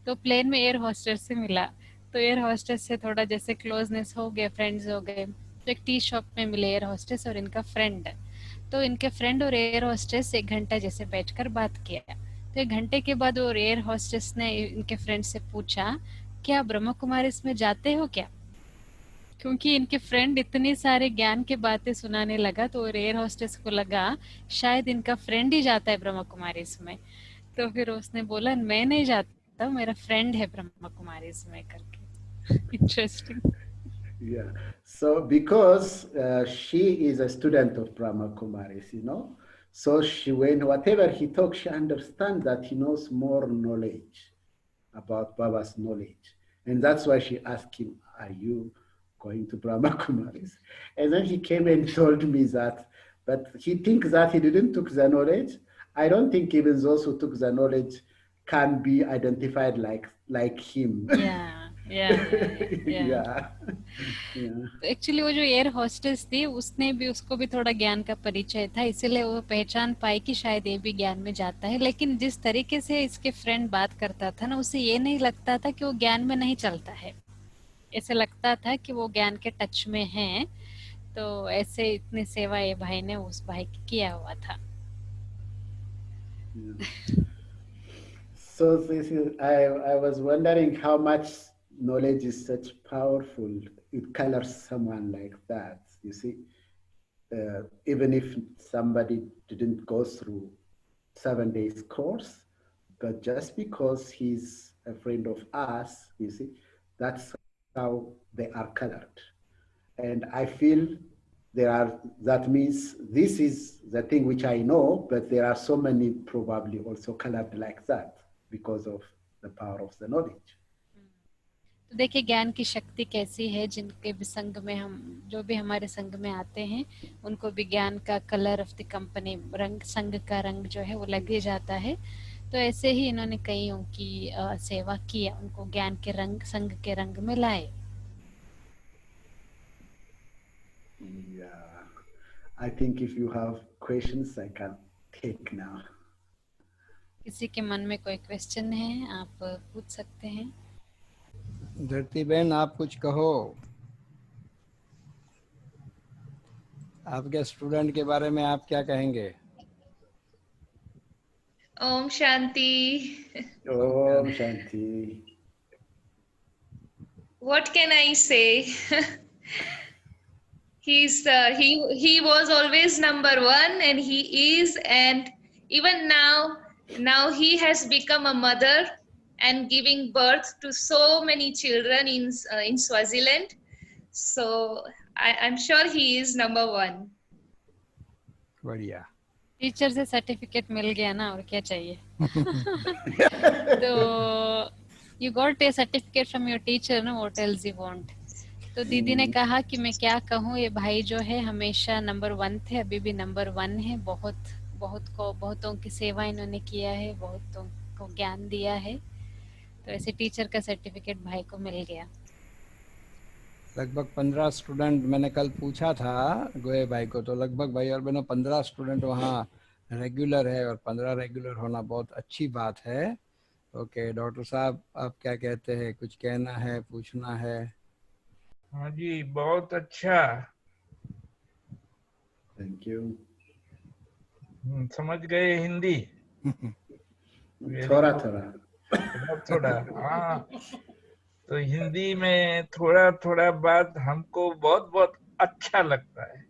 S3: तो प्लेन में एयर होस्टेस से मिला। तो एयर होस्टेस से थोड़ा जैसे क्लोजनेस हो गया, फ्रेंड्स हो गए। तो एक टी शॉप में मिले एयर होस्टेस और इनका फ्रेंड। तो इनके फ्रेंड और एयर होस्टेस 1 घंटा जैसे बैठकर बात किया। तो 1 घंटे के बाद वो एयर होस्टेस ने इनके फ्रेंड से पूछा, क्या ब्रह्म कुमारी इसमें जाते हो क्या? क्योंकि इनके फ्रेंड इतनी सारे ज्ञान की बातें सुनाने लगा, तो एयर होस्टेस को लगा शायद इनका फ्रेंड ही जाता है ब्रह्म कुमारी इसमें। तो फिर उसने बोला, मैं नहीं जाता, मेरा फ्रेंड है ब्रह्म कुमारी इसमें करके। Interesting.
S2: Yeah. So because she is a student of Brahma Kumaris, so she, when whatever he talks, she understands that he knows more knowledge about Baba's knowledge. And that's why she asked him, "Are you going to Brahma Kumaris?" And then he came and told me that, but he thinks that he didn't took the knowledge. I don't think even those who took the knowledge can be identified like him.
S3: या या या या
S2: Yeah. Yeah.
S3: तो actually वो जो air hostess थी, उसने भी, उसको भी थोड़ा ज्ञान का परिचय था, इसीलिए वो पहचान पाई कि शायद ये भी ज्ञान में जाता है। लेकिन जिस तरीके से इसके फ्रेंड बात करता था ना, उसे ये नहीं लगता था कि वो ज्ञान में नहीं चलता है, ऐसे लगता था कि वो ज्ञान के टच में है। तो ऐसे इतनी सेवा ये भाई ने उस भाई की किया हुआ था।
S2: Yeah. So this is, I was wondering how much knowledge is such powerful. It colors someone like that. You see, even if somebody didn't go through 7 days course, but just because he's a friend of us, you see, that's how they are colored. And I feel that means this is the thing which I know, but there are so many probably also colored like that because of the power of the knowledge.
S3: तो देखिए ज्ञान की शक्ति कैसी है, जिनके भी संग में हम, जो भी हमारे संग में आते हैं, उनको भी ज्ञान का कलर ऑफ द कंपनी, रंग, संग का रंग जो है वो लग ही जाता है। तो ऐसे ही इन्होंने कईयों की सेवा की, उनको ज्ञान के रंग, संग के रंग में लाए।
S2: Yeah, I think if you have questions, I can take now.
S3: किसी के मन में कोई क्वेश्चन है, आप पूछ सकते हैं।
S1: धरती बहन, आप कुछ कहो, आपके स्टूडेंट के बारे में आप क्या कहेंगे?
S6: Om Shanti.
S2: Om Shanti.
S6: What can I say? He was always number one, and he is, and even now he has become a mother and giving birth to so many children in Swaziland. So I'm sure he is number one.
S1: बढ़िया।
S3: Teacher से certificate मिल गया ना, और क्या चाहिए। तो you got A certificate from your teacher ना, what else you want. तो दीदी ने कहा कि मैं क्या कहूँ, ये भाई जो है हमेशा नंबर 1 थे, अभी भी नंबर 1 है। बहुतों की सेवा इन्होंने किया है, बहुतों को ज्ञान दिया है। तो ऐसे टीचर का सर्टिफिकेट भाई को मिल गया।
S1: लगभग 15 स्टूडेंट, मैंने कल पूछा था गोहे भाई को, तो लगभग भाई और बहनों 15 स्टूडेंट वहाँ रेगुलर है, और 15 रेगुलर होना बहुत अच्छी बात है। ओके डॉक्टर साहब, आप क्या कहते हैं, कुछ कहना है, पूछना है?
S4: हाँ जी, बहुत अच्छा।
S2: Thank you.
S4: समझ गए हिंदी? वेरी
S2: थोड़ा
S4: गुड।
S2: थोड़ा।
S4: थोड़ा थोड़ा, हाँ। तो हिंदी में थोड़ा थोड़ा बात हमको बहुत बहुत अच्छा लगता है।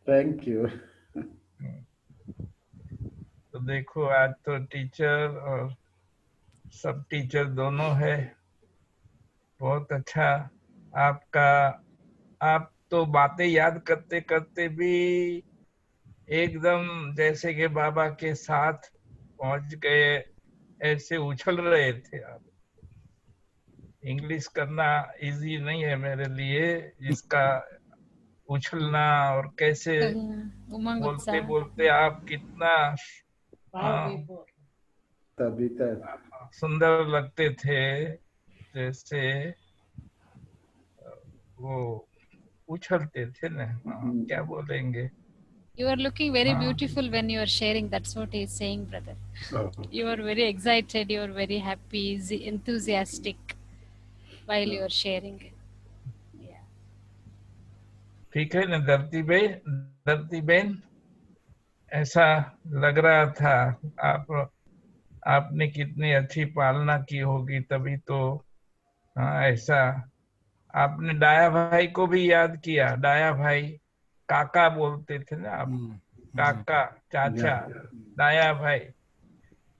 S2: Thank you.
S4: तो देखो, आज तो टीचर और सब टीचर दोनों है। बहुत अच्छा आपका। आप तो बातें याद करते करते भी एकदम जैसे कि बाबा के साथ पहुंच गए, ऐसे उछल रहे थे आप। इंग्लिश करना इजी नहीं है मेरे लिए, इसका उछलना और कैसे
S3: उमंग
S4: बोलते
S3: उत्साह।
S4: बोलते आप कितना हाँ,
S2: तभी तक।
S4: सुंदर लगते थे। जैसे वो उछलते थे ना, हाँ, क्या बोलेंगे।
S3: You are looking very
S4: हाँ,
S3: beautiful when you are sharing. That's what he is saying, brother. You are
S2: Okay.
S3: very excited. You are very happy, enthusiastic while you are sharing. Yeah.
S4: ठीक है ना धरती बहन, ऐसा लग रहा था। आप आपने कितनी अच्छी पालना की होगी, तभी तो हाँ ऐसा। आपने डाया भाई को भी याद किया। डाया भाई, काका बोलते थे ना आप, काका, चाचा,
S2: Yeah.
S4: डाया भाई,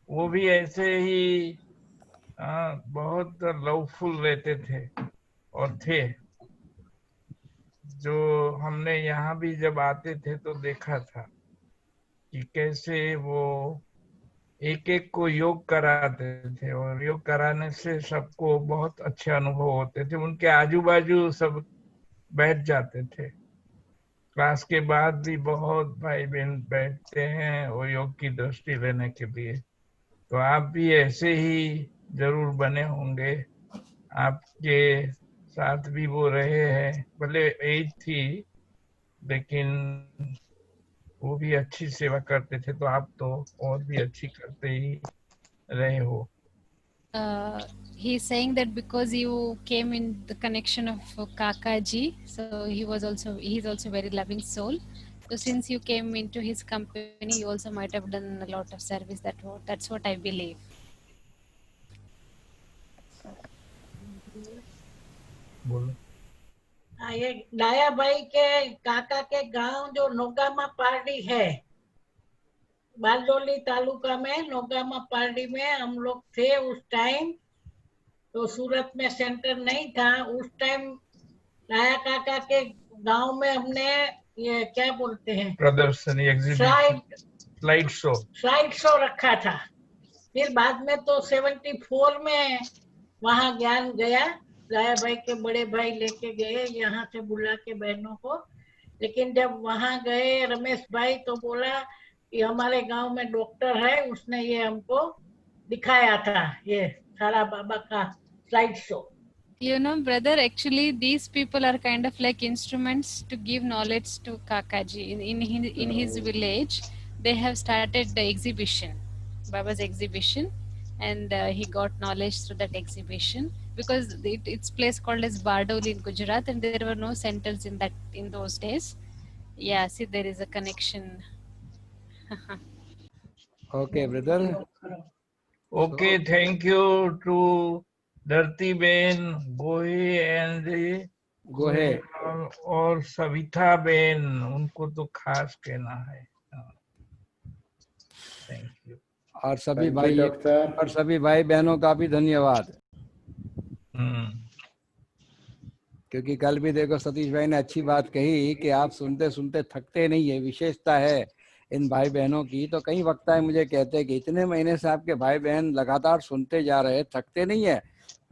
S4: वो भी ऐसे ही हाँ, बहुत लवफुल रहते थे और थे। जो हमने यहाँ भी जब आते थे तो देखा था कि कैसे वो एक एक को योग कराते थे, और योग कराने से सबको बहुत अच्छे अनुभव होते थे। उनके आजू बाजू सब बैठ जाते थे। क्लास के बाद भी बहुत भाई बहन बैठते हैं वो योग की दृष्टि लेने के लिए। तो आप भी ऐसे ही जरूर बने होंगे। आपके साथ भी वो रहे हैं, भले एज थी, लेकिन वो भी अच्छी सेवा करते थे, तो आप तो और भी अच्छी करते ही रहे हो।
S3: He is saying that because you came in the connection of Kakaji, so he is also very loving soul. So since you came into his company, you also might have done a lot of service. That's what I believe.
S4: बोलो।
S5: हाँ, ये dia भाई के काका के गांव जो नोगामा party है, बारडोली तालुका में नोगामा पार्टी में हम लोग थे उस टाइम। तो सूरत में सेंटर नहीं था उस टाइम। डाया काका के गांव में हमने ये क्या बोलते हैं,
S4: प्रदर्शनी, एग्जीबिशन, स्लाइड शो
S5: रखा था। फिर बाद में तो 74 में वहां ज्ञान गया। राया भाई के बड़े भाई लेके गए यहाँ से बुला के बहनों को। लेकिन जब वहां गए रमेश भाई तो बोला कि हमारे गांव में डॉक्टर है, उसने ये हमको दिखाया था ये सारा बाबा का slide show.
S3: You know, brother, actually these people are kind of like instruments to give knowledge to Kakaji. In his village, they have started the exhibition, Baba's exhibition, and he got knowledge through that exhibition, because it's place called as Bardoli in Gujarat, and there were no centers in those days. Yeah, see, there is a connection.
S1: Okay brother.
S4: Okay, thank you to Dharti ben, गोहे एंड
S1: गोहे।
S4: और सविता बेन, उनको तो खास कहना है। Thank you.
S1: और सभी
S2: Thank you,
S1: भाई
S2: doctor.
S1: और सभी भाई बहनों का भी धन्यवाद। क्योंकि कल भी देखो सतीश भाई ने अच्छी बात कही कि आप सुनते सुनते थकते नहीं है, विशेषता है इन भाई बहनों की। तो कई वक्ता मुझे कहते हैं कि इतने महीने से आपके भाई बहन लगातार सुनते जा रहे, थकते नहीं है।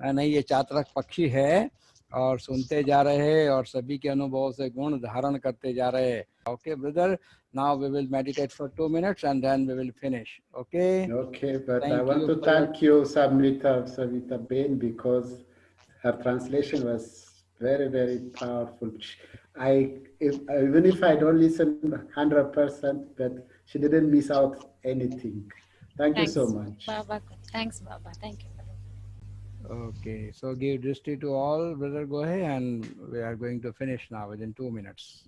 S1: नहीं, ये चातरक पक्षी है और सुनते जा रहे हैं और सभी के अनुभवों से गुण धारण करते जा रहे हैं। Okay brother, now we will meditate for 2 minutes and then we will finish. Okay,
S2: Okay, but I
S1: thank
S2: want
S1: you
S2: to
S1: for your
S2: thank you, Savita Ben, because her translation was very, very powerful. Even if I don't listen 100%, but she didn't miss out anything. Thank you so
S3: Thanks,
S2: much.
S3: Baba. Thanks, Baba. Thank you.
S1: Okay, so give drishti to all, brother Gohe, and we are going to finish now within 2 minutes.